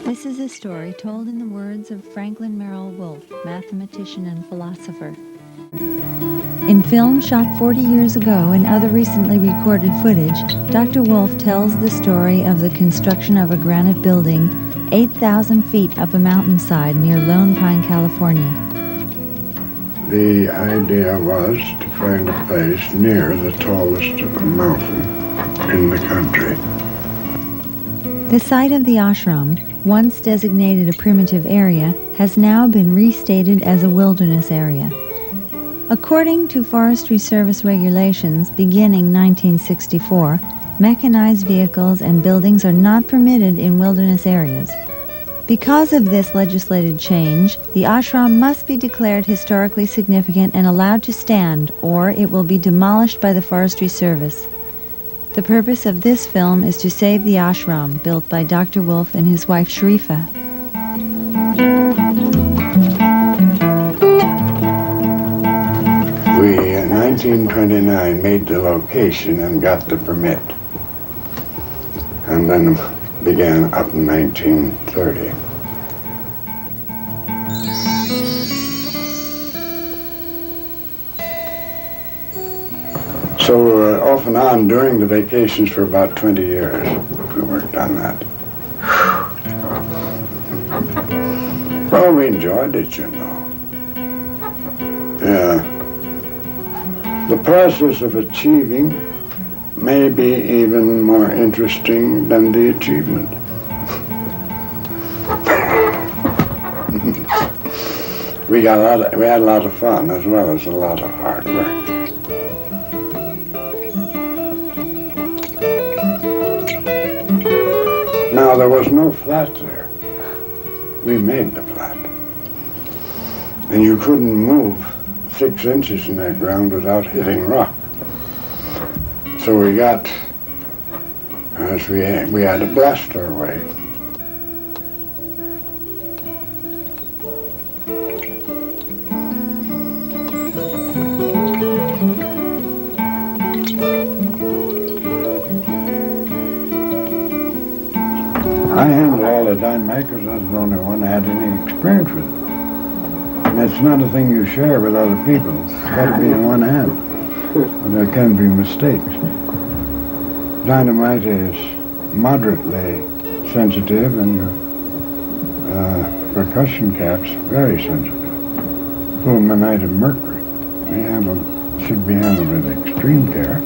This is a story told in the words of Franklin Merrell-Wolff, mathematician and philosopher. In film shot 40 years ago and other recently recorded footage, Dr. Wolff tells the story of the construction of a granite building 8,000 feet up a mountainside near Lone Pine, California. The idea was to find a place near the tallest mountain in the country. The site of the ashram, once designated a primitive area, has now been restated as a wilderness area. According to Forestry Service regulations beginning 1964, mechanized vehicles and buildings are not permitted in wilderness areas. Because of this legislated change, the ashram must be declared historically significant and allowed to stand, or it will be demolished by the Forestry Service. The purpose of this film is to save the ashram, built by Dr. Wolff and his wife Sharifa. We, in 1929, made the location and got the permit. And then began up in 1930. So off and on during the vacations for about 20 years, we worked on that. Well, we enjoyed it, you know. Yeah. The process of achieving may be even more interesting than the achievement. We had a lot of fun as well as a lot of hard work. Now, there was no flat there. We made the flat. And you couldn't move 6 inches in that ground without hitting rock. So we got, as we had to blast our way. I handled all the dynamite because I was the only one that had any experience with it. And it's not a thing you share with other people. It's got to be in one hand. Or there can be mistakes. Dynamite is moderately sensitive and your percussion cap's very sensitive. Fulminate of mercury should be handled with extreme care.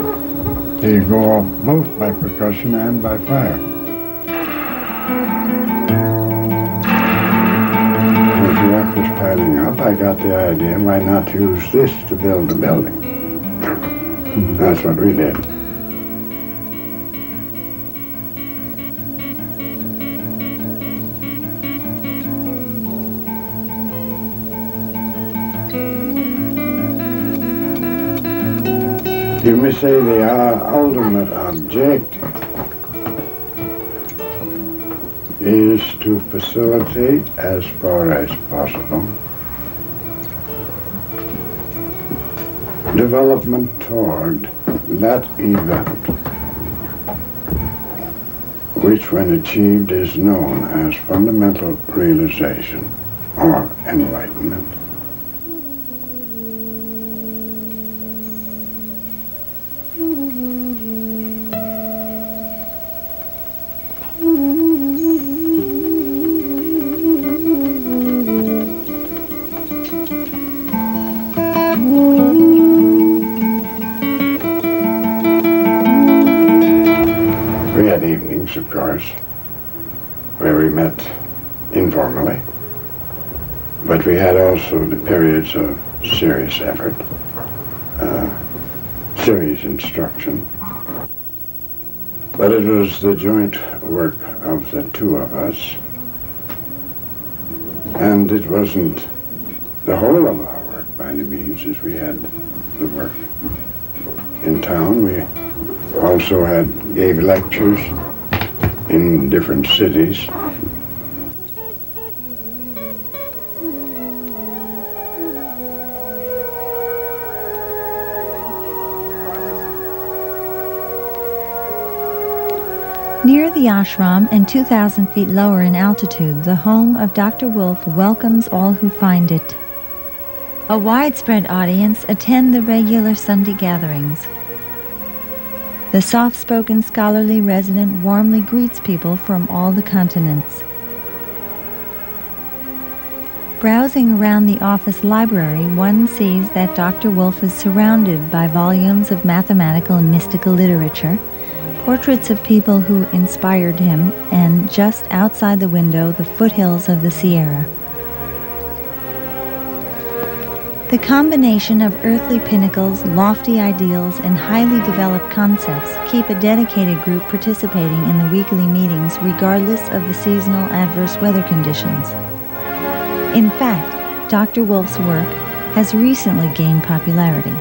They go off both by percussion and by fire. As the rock was piling up, I got the idea, why not use this to build a building? That's what we did. You may say the ultimate objective is to facilitate, as far as possible, development toward that event, which when achieved is known as fundamental realization or enlightenment. We had evenings, of course, where we met informally, but we had also the periods of serious effort, serious instruction. But it was the joint work of the two of us, and it wasn't the whole of our work by any means, as we had the work in town. We also gave lectures in different cities. Near the ashram and 2,000 feet lower in altitude, the home of Dr. Wolff welcomes all who find it. A widespread audience attend the regular Sunday gatherings. The soft-spoken scholarly resident warmly greets people from all the continents. Browsing around the office library, one sees that Dr. Wolff is surrounded by volumes of mathematical and mystical literature, portraits of people who inspired him, and just outside the window, the foothills of the Sierra. The combination of earthly pinnacles, lofty ideals, and highly developed concepts keep a dedicated group participating in the weekly meetings regardless of the seasonal adverse weather conditions. In fact, Dr. Wolff's work has recently gained popularity.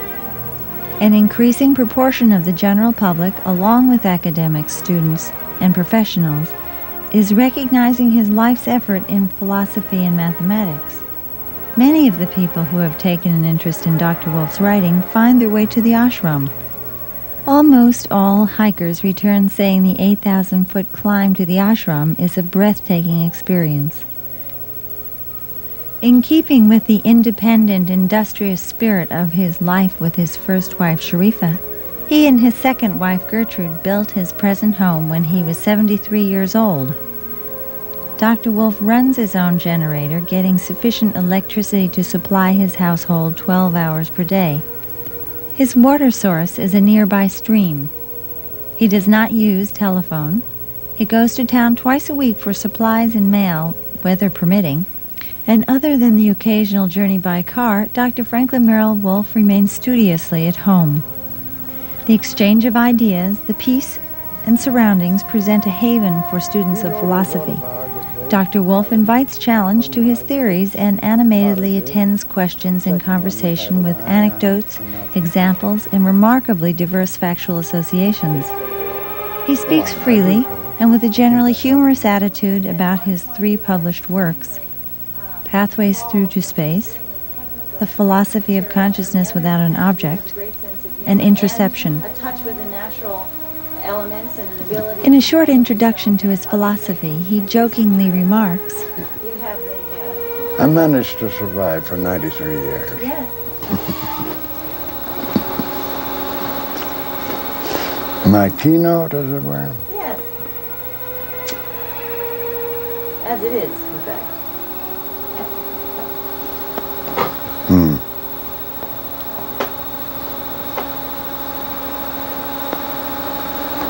An increasing proportion of the general public, along with academics, students, and professionals, is recognizing his life's effort in philosophy and mathematics. Many of the people who have taken an interest in Dr. Wolff's writing find their way to the ashram. Almost all hikers return saying the 8,000-foot climb to the ashram is a breathtaking experience. In keeping with the independent, industrious spirit of his life with his first wife, Sharifa, he and his second wife, Gertrude, built his present home when he was 73 years old. Dr. Wolff runs his own generator, getting sufficient electricity to supply his household 12 hours per day. His water source is a nearby stream. He does not use telephone. He goes to town twice a week for supplies and mail, weather permitting. And other than the occasional journey by car, Dr. Franklin Merrell-Wolff remains studiously at home. The exchange of ideas, the peace and surroundings present a haven for students of philosophy. Dr. Wolff invites challenge to his theories and animatedly attends questions and conversation with anecdotes, examples, and remarkably diverse factual associations. He speaks freely and with a generally humorous attitude about his 3 published works: Pathways Through to Space, The Philosophy of Consciousness Without an Object, and Introception. In a short introduction to his philosophy, he jokingly remarks, I managed to survive for 93 years. Yes. My keynote, as it were? Yes. As it is, in fact.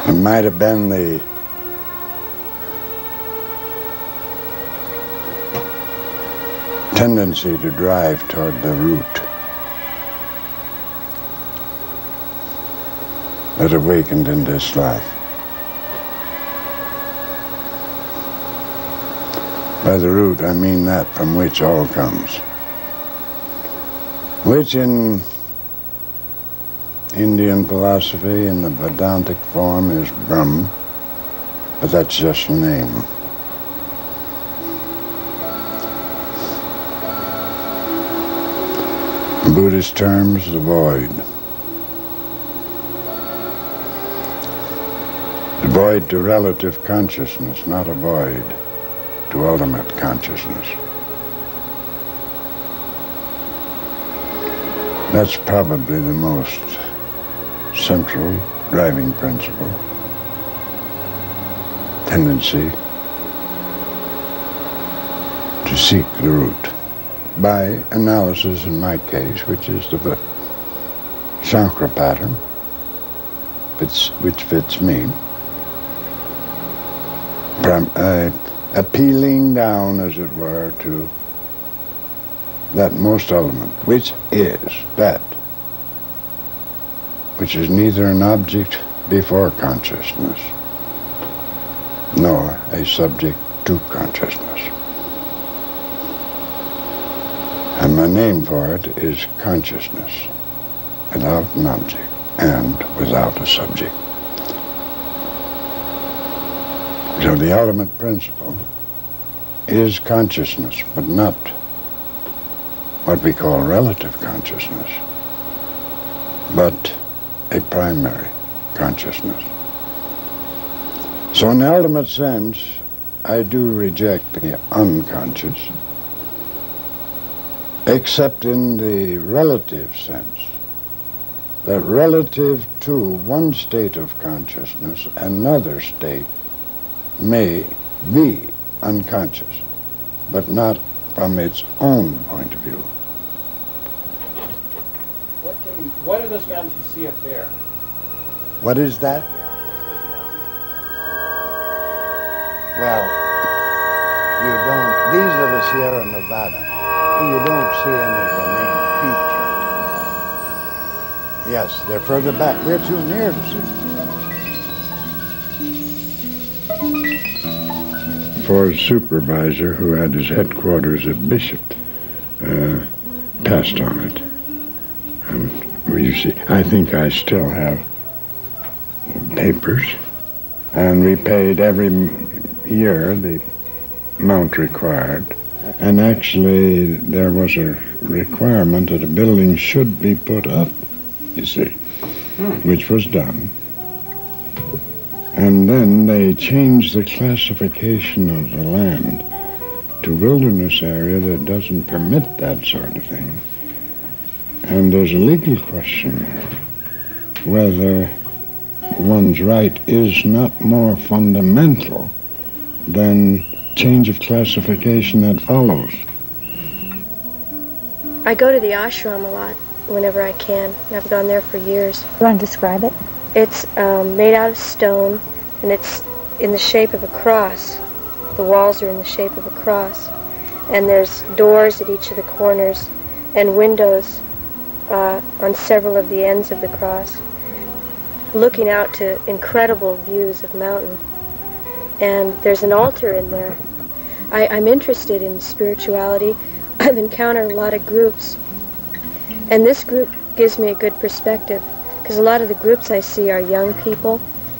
It might have been the tendency to drive toward the root that awakened in this life. By the root, I mean that from which all comes, which in Indian philosophy in the Vedantic form is Brahm, but that's just a name. In Buddhist terms, the void. The void to relative consciousness, not a void to ultimate consciousness. That's probably the most central driving principle, tendency to seek the root. By analysis, in my case, which is the Shankara pattern, which fits me, appealing down, as it were, to that most ultimate, which is that which is neither an object before consciousness, nor a subject to consciousness. And my name for it is consciousness, without an object and without a subject. So the ultimate principle is consciousness, but not what we call relative consciousness, but a primary consciousness. So in the ultimate sense, I do reject the unconscious, except in the relative sense, that relative to one state of consciousness, another state may be unconscious, but not from its own point of view. What are those mountains you see up there? What is that? Well, you don't, these are the Sierra Nevada. You don't see any of the named peaks. Yes, they're further back. We're too near to see. Forest supervisor, who had his headquarters at Bishop, passed on it. And you see, I think I still have papers, and we paid every year the amount required. And actually, there was a requirement that a building should be put up, you see, which was done. And then they changed the classification of the land to wilderness area that doesn't permit that sort of thing. And there's a legal question there, whether one's right is not more fundamental than change of classification that follows. I go to the ashram a lot whenever I can. I've gone there for years. You want to describe it? It's made out of stone, and it's in the shape of a cross. The walls are in the shape of a cross, and there's doors at each of the corners and windows on several of the ends of the cross, looking out to incredible views of mountain. And there's an altar in there. I'm interested in spirituality. I've encountered a lot of groups, and this group gives me a good perspective, because a lot of the groups I see are young people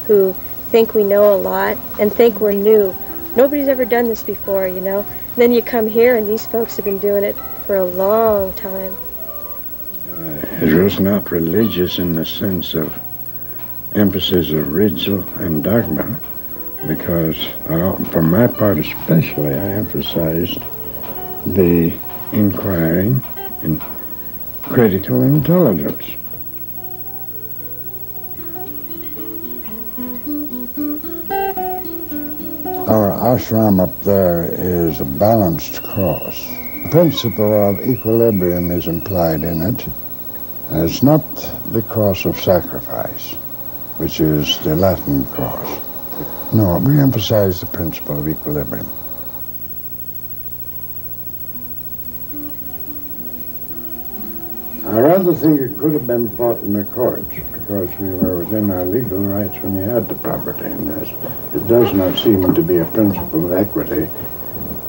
who think we know a lot and think we're new. Nobody's ever done this before, you know. And then you come here and these folks have been doing it for a long time. It was not religious in the sense of emphasis of ritual and dogma, because for my part especially, I emphasized the inquiring and critical intelligence. Our ashram up there is a balanced cross. The principle of equilibrium is implied in it. It's not the cross of sacrifice, which is the Latin cross. No, we emphasize the principle of equilibrium. I rather think it could have been fought in the courts, because we were within our legal rights when we had the property in this. It does not seem to be a principle of equity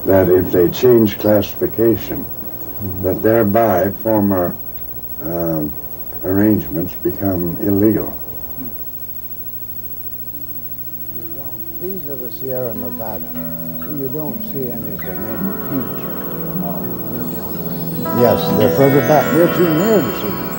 that if they change classification, that thereby former arrangements become illegal. These are the Sierra Nevada. You don't see any of the named peaks. Yes, they're further back. We're too near to see them.